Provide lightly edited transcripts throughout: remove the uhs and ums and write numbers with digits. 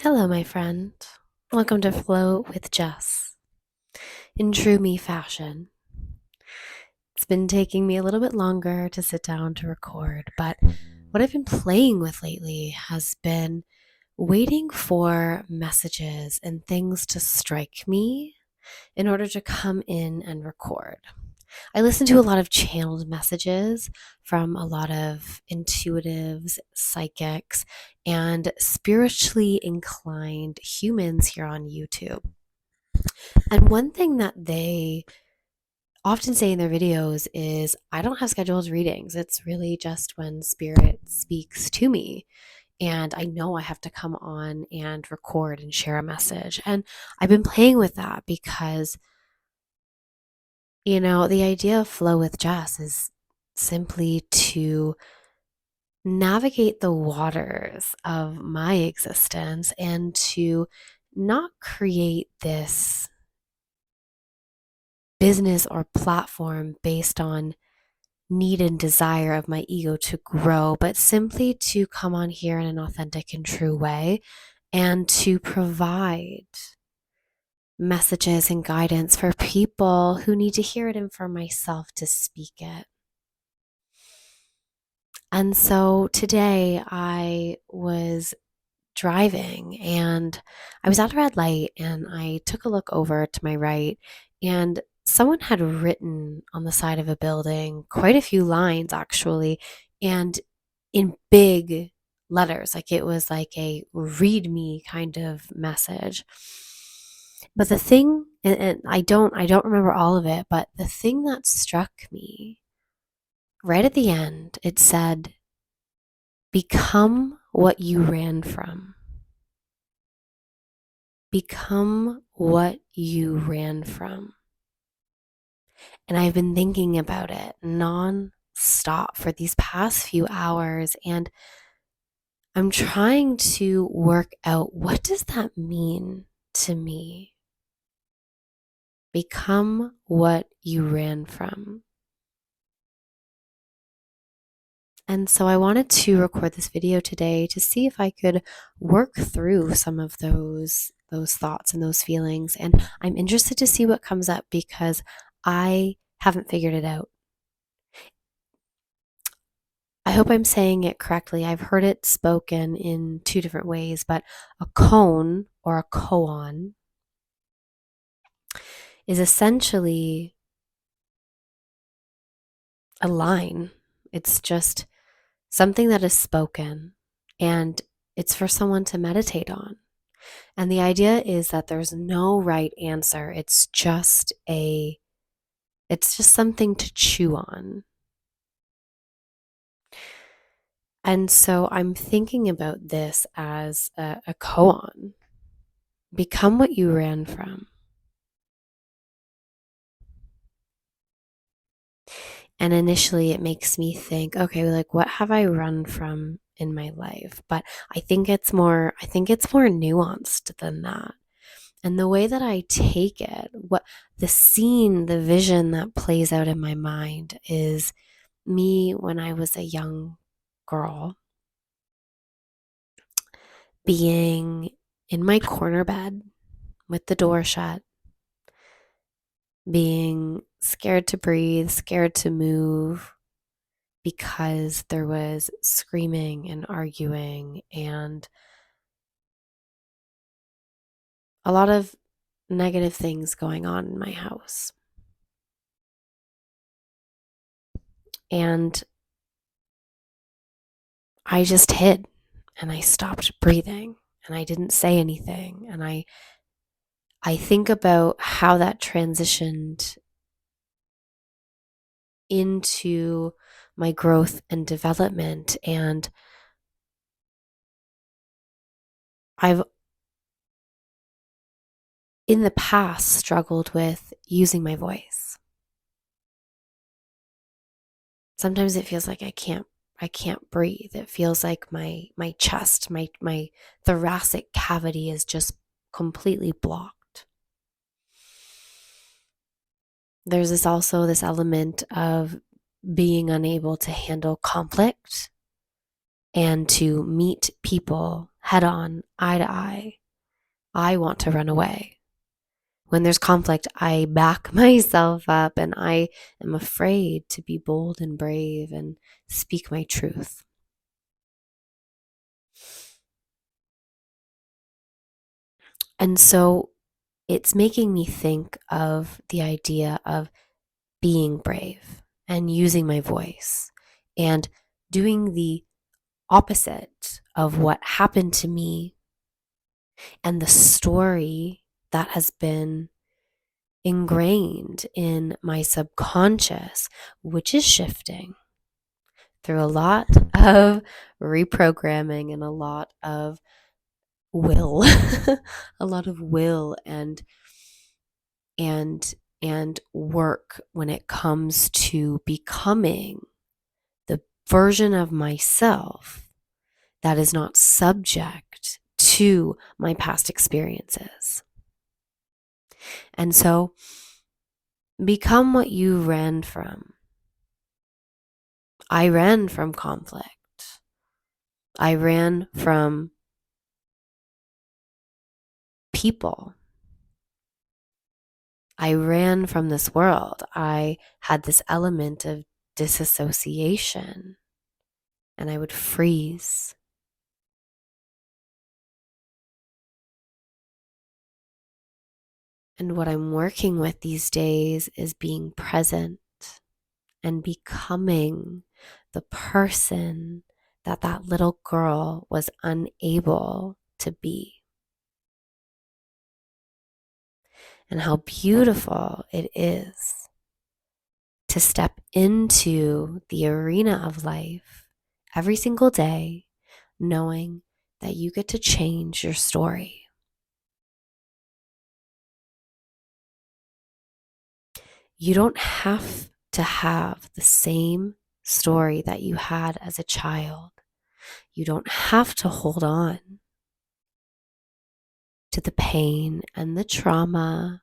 Hello, my friend. Welcome to Flow with Jess. In true me fashion, it's been taking me a little bit longer to sit down to record, but what I've been playing with lately has been waiting for messages and things to strike me in order to come in and record. I listen to a lot of channeled messages from a lot of intuitives, psychics, and spiritually inclined humans here on YouTube. And one thing that they often say in their videos is, I don't have scheduled readings. It's really just when spirit speaks to me. And I know I have to come on and record and share a message. And I've been playing with that because, the idea of Flow with Jess is simply to navigate the waters of my existence and to not create this business or platform based on need and desire of my ego to grow, but simply to come on here in an authentic and true way and to provide messages and guidance for people who need to hear it and for myself to speak it. And so today I was driving and I was at a red light and I took a look over to my right and someone had written on the side of a building quite a few lines actually, and in big letters, like it was like a read me kind of message. But the thing, and I don't remember all of it, but the thing that struck me right at the end, it said, become what you ran from. Become what you ran from. And I've been thinking about it non-stop for these past few hours, and I'm trying to work out, what does that mean to me? Become what you ran from. And so I wanted to record this video today to see if I could work through some of those thoughts and those feelings. And I'm interested to see what comes up because I haven't figured it out. I hope I'm saying it correctly. I've heard it spoken in two different ways, but a cone or a koan is essentially a line. It's just something that is spoken and it's for someone to meditate on. And the idea is that there's no right answer. It's just something to chew on. And so I'm thinking about this as a koan. Become what you ran from. And initially it makes me think, okay, like what have I run from in my life? But I think it's more nuanced than that. And the way that I take it, what the scene, the vision that plays out in my mind is me when I was a young girl being in my corner bed with the door shut, being scared to breathe, scared to move because there was screaming and arguing and a lot of negative things going on in my house. And I just hid and I stopped breathing and I didn't say anything. And I think about how that transitioned into my growth and development. And I've in the past struggled with using my voice. Sometimes it feels like I can't breathe. It feels like my chest, my thoracic cavity is just completely blocked. There's also this element of being unable to handle conflict and to meet people head on, eye to eye, I want to run away. When there's conflict, I back myself up and I am afraid to be bold and brave and speak my truth. And so it's making me think of the idea of being brave and using my voice and doing the opposite of what happened to me and the story that has been ingrained in my subconscious, which is shifting through a lot of reprogramming and a lot of will, a lot of will and and work when it comes to becoming the version of myself that is not subject to my past experiences. And so become what you ran from. I ran from conflict. I ran from people. I ran from this world. I had this element of disassociation and I would freeze. And what I'm working with these days is being present and becoming the person that that little girl was unable to be. And how beautiful it is to step into the arena of life every single day, knowing that you get to change your story. You don't have to have the same story that you had as a child. You don't have to hold on to the pain and the trauma.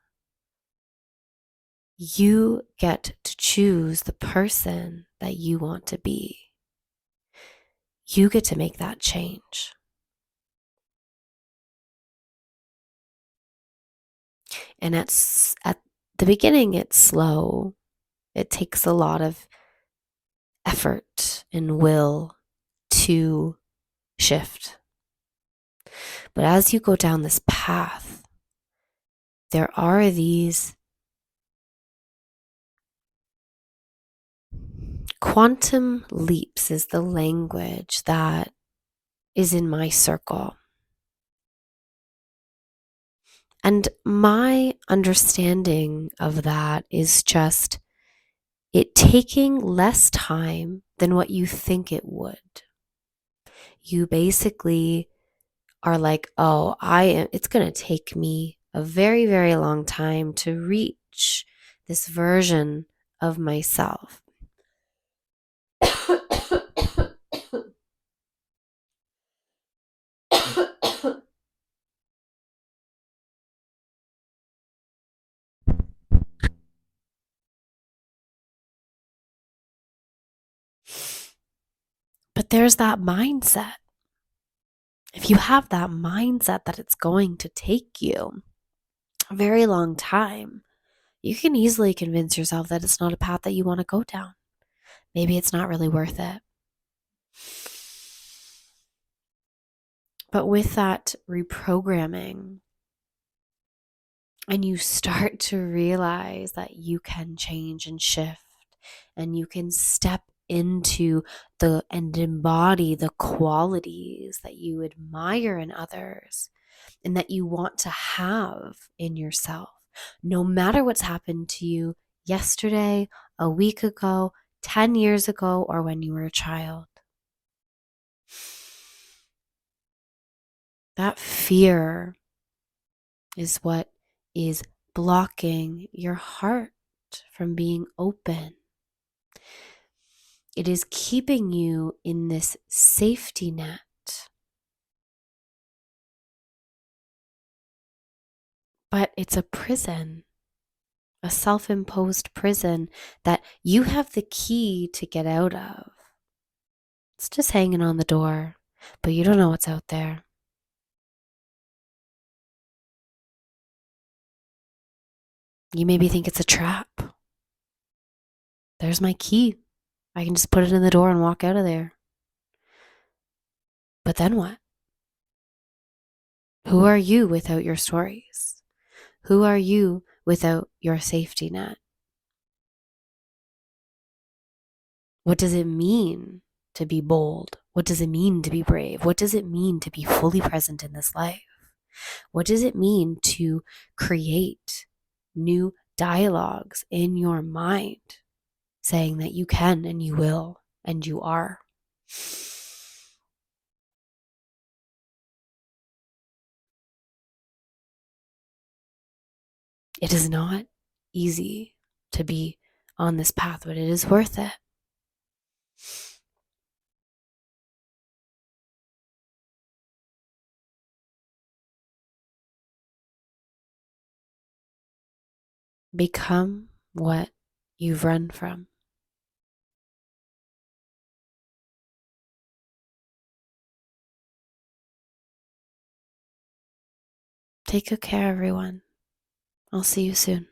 You get to choose the person that you want to be. You get to make that change. And at the beginning, it's slow. It takes a lot of effort and will to shift. But as you go down this path, there are these quantum leaps, is the language that is in my circle. And my understanding of that is just it taking less time than what you think it would. You basically are like, oh, it's going to take me a very, very long time to reach this version of myself. But there's that mindset. If you have that mindset that it's going to take you a very long time, you can easily convince yourself that it's not a path that you want to go down. Maybe it's not really worth it. But with that reprogramming, and you start to realize that you can change and shift, and you can step into and embody the qualities that you admire in others and that you want to have in yourself, no matter what's happened to you yesterday, a week ago, 10 years ago, or when you were a child. That fear is what is blocking your heart from being open. It is keeping you in this safety net. But it's a prison, a self-imposed prison that you have the key to get out of. It's just hanging on the door, but you don't know what's out there. You maybe think it's a trap. There's my key. I can just put it in the door and walk out of there. But then what? Who are you without your stories? Who are you without your safety net? What does it mean to be bold? What does it mean to be brave? What does it mean to be fully present in this life? What does it mean to create new dialogues in your mind, saying that you can and you will and you are? It is not easy to be on this path, but it is worth it. Become what you've run from. Take good care, everyone. I'll see you soon.